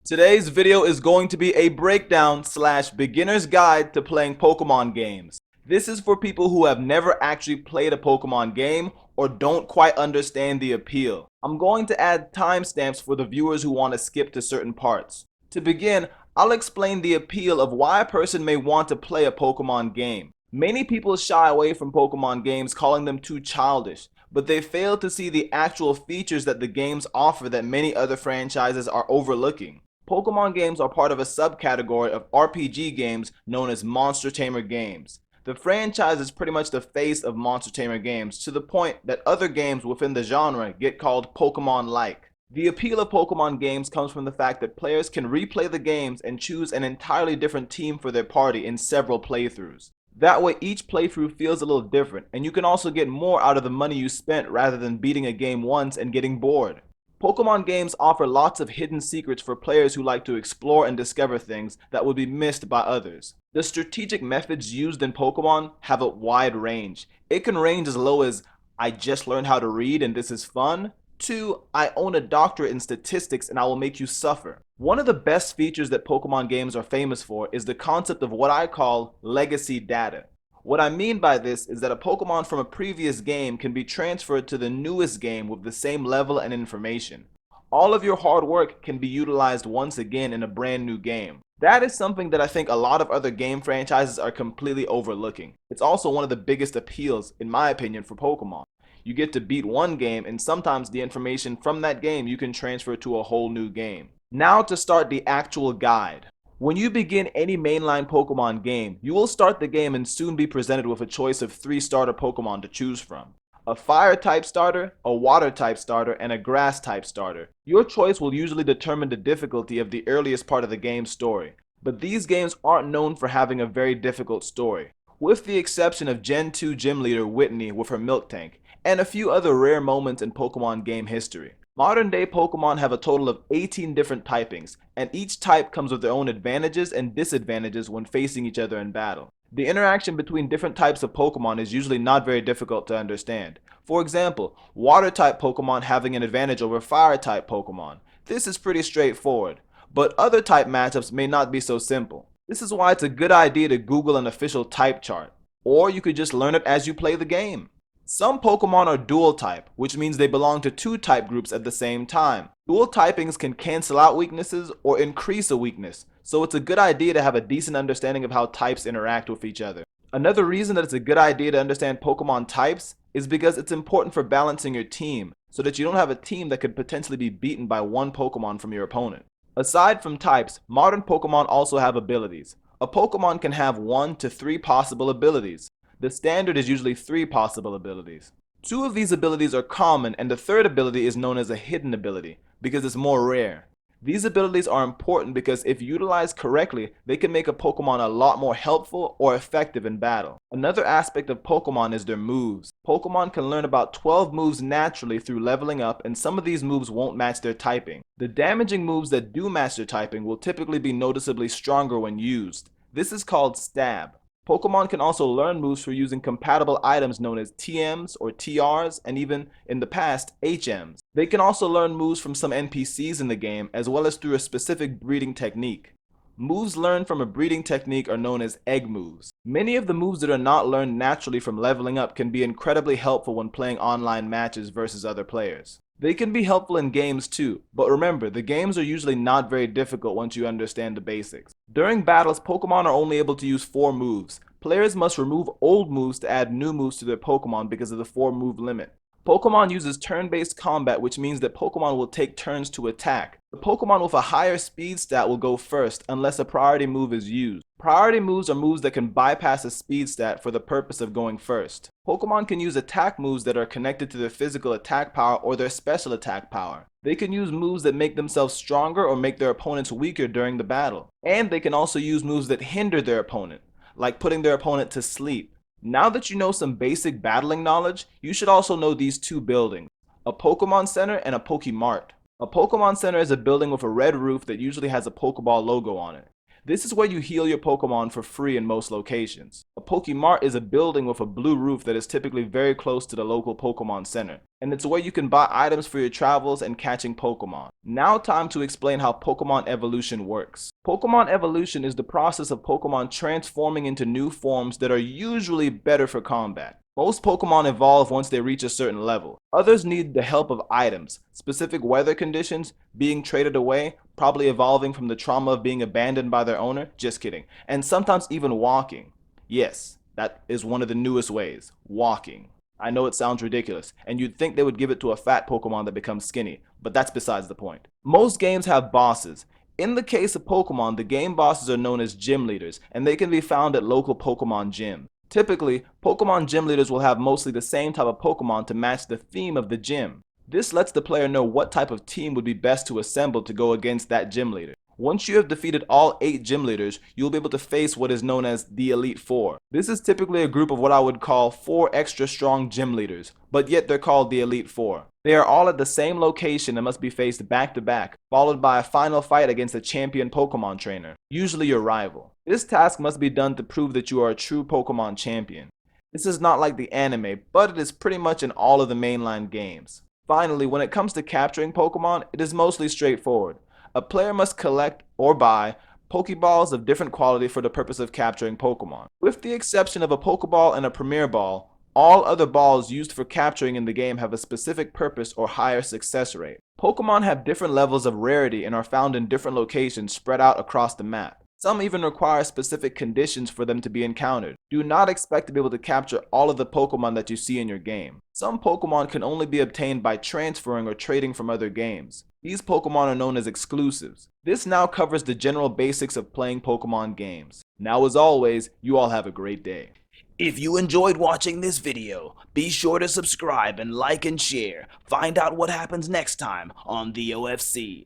Today's video is going to be a breakdown / beginner's guide to playing Pokemon games. This is for people who have never actually played a Pokemon game or don't quite understand the appeal. I'm going to add timestamps for the viewers who want to skip to certain parts. To begin, I'll explain the appeal of why a person may want to play a Pokemon game. Many people shy away from Pokemon games, calling them too childish, but they fail to see the actual features that the games offer that many other franchises are overlooking. Pokemon games are part of a subcategory of RPG games known as Monster Tamer games. The franchise is pretty much the face of Monster Tamer games, to the point that other games within the genre get called Pokemon-like. The appeal of Pokemon games comes from the fact that players can replay the games and choose an entirely different team for their party in several playthroughs. That way each playthrough feels a little different, and you can also get more out of the money you spent rather than beating a game once and getting bored. Pokemon games offer lots of hidden secrets for players who like to explore and discover things that would be missed by others. The strategic methods used in Pokemon have a wide range. It can range as low as, "I just learned how to read and this is fun," to, "I own a doctorate in statistics and I will make you suffer." One of the best features that Pokemon games are famous for is the concept of what I call legacy data. What I mean by this is that a Pokemon from a previous game can be transferred to the newest game with the same level and information. All of your hard work can be utilized once again in a brand new game. That is something that I think a lot of other game franchises are completely overlooking. It's also one of the biggest appeals, in my opinion, for Pokemon. You get to beat one game, and sometimes the information from that game you can transfer to a whole new game. Now to start the actual guide. When you begin any mainline Pokemon game, you will start the game and soon be presented with a choice of 3 starter Pokemon to choose from. A Fire-type starter, a Water-type starter, and a Grass-type starter. Your choice will usually determine the difficulty of the earliest part of the game's story, but these games aren't known for having a very difficult story, with the exception of Gen 2 Gym Leader Whitney with her Milk Tank, and a few other rare moments in Pokemon game history. Modern day Pokemon have a total of 18 different typings, and each type comes with their own advantages and disadvantages when facing each other in battle. The interaction between different types of Pokemon is usually not very difficult to understand. For example, Water-type Pokemon having an advantage over Fire-type Pokemon. This is pretty straightforward, but other type matchups may not be so simple. This is why it's a good idea to Google an official type chart, or you could just learn it as you play the game. Some Pokemon are dual type, which means they belong to 2 type groups at the same time. Dual typings can cancel out weaknesses or increase a weakness, so it's a good idea to have a decent understanding of how types interact with each other. Another reason that it's a good idea to understand Pokemon types is because it's important for balancing your team, so that you don't have a team that could potentially be beaten by one Pokemon from your opponent. Aside from types, modern Pokemon also have abilities. A Pokemon can have 1 to 3 possible abilities. The standard is usually 3 possible abilities. 2 of these abilities are common, and the third ability is known as a hidden ability, because it's more rare. These abilities are important because if utilized correctly, they can make a Pokemon a lot more helpful or effective in battle. Another aspect of Pokemon is their moves. Pokemon can learn about 12 moves naturally through leveling up, and some of these moves won't match their typing. The damaging moves that do match their typing will typically be noticeably stronger when used. This is called Stab. Pokemon can also learn moves for using compatible items known as TMs or TRs, and even, in the past, HMs. They can also learn moves from some NPCs in the game, as well as through a specific breeding technique. Moves learned from a breeding technique are known as egg moves. Many of the moves that are not learned naturally from leveling up can be incredibly helpful when playing online matches versus other players. They can be helpful in games too, but remember, the games are usually not very difficult once you understand the basics. During battles, Pokemon are only able to use 4 moves. Players must remove old moves to add new moves to their Pokemon because of the 4 move limit. Pokemon uses turn-based combat, which means that Pokemon will take turns to attack. The Pokemon with a higher speed stat will go first unless a priority move is used. Priority moves are moves that can bypass a speed stat for the purpose of going first. Pokemon can use attack moves that are connected to their physical attack power or their special attack power. They can use moves that make themselves stronger or make their opponents weaker during the battle. And they can also use moves that hinder their opponent, like putting their opponent to sleep. Now that you know some basic battling knowledge, you should also know these 2 buildings, a Pokemon Center and a Pokemart. A Pokemon Center is a building with a red roof that usually has a Pokeball logo on it. This is where you heal your Pokemon for free in most locations. A Pokemart is a building with a blue roof that is typically very close to the local Pokemon Center, and it's where you can buy items for your travels and catching Pokemon. Now time to explain how Pokemon evolution works. Pokemon evolution is the process of Pokemon transforming into new forms that are usually better for combat. Most Pokemon evolve once they reach a certain level. Others need the help of items, specific weather conditions, being traded away, probably evolving from the trauma of being abandoned by their owner, just kidding, and sometimes even walking. Yes, that is one of the newest ways, walking. I know it sounds ridiculous, and you'd think they would give it to a fat Pokemon that becomes skinny, but that's besides the point. Most games have bosses. In the case of Pokemon, the game bosses are known as gym leaders, and they can be found at local Pokemon gyms. Typically, Pokemon gym leaders will have mostly the same type of Pokemon to match the theme of the gym. This lets the player know what type of team would be best to assemble to go against that gym leader. Once you have defeated all 8 gym leaders, you'll be able to face what is known as the Elite Four. This is typically a group of what I would call 4 extra strong gym leaders, but yet they're called the Elite Four. They are all at the same location and must be faced back to back, followed by a final fight against a champion Pokemon trainer, usually your rival. This task must be done to prove that you are a true Pokemon champion. This is not like the anime, but it is pretty much in all of the mainline games. Finally, when it comes to capturing Pokemon, it is mostly straightforward. A player must collect or buy Pokeballs of different quality for the purpose of capturing Pokemon. With the exception of a Pokeball and a Premier Ball, all other balls used for capturing in the game have a specific purpose or higher success rate. Pokemon have different levels of rarity and are found in different locations spread out across the map. Some even require specific conditions for them to be encountered. Do not expect to be able to capture all of the Pokemon that you see in your game. Some Pokemon can only be obtained by transferring or trading from other games. These Pokemon are known as exclusives. This now covers the general basics of playing Pokemon games. Now as always, you all have a great day. If you enjoyed watching this video, be sure to subscribe and like and share. Find out what happens next time on the OFC.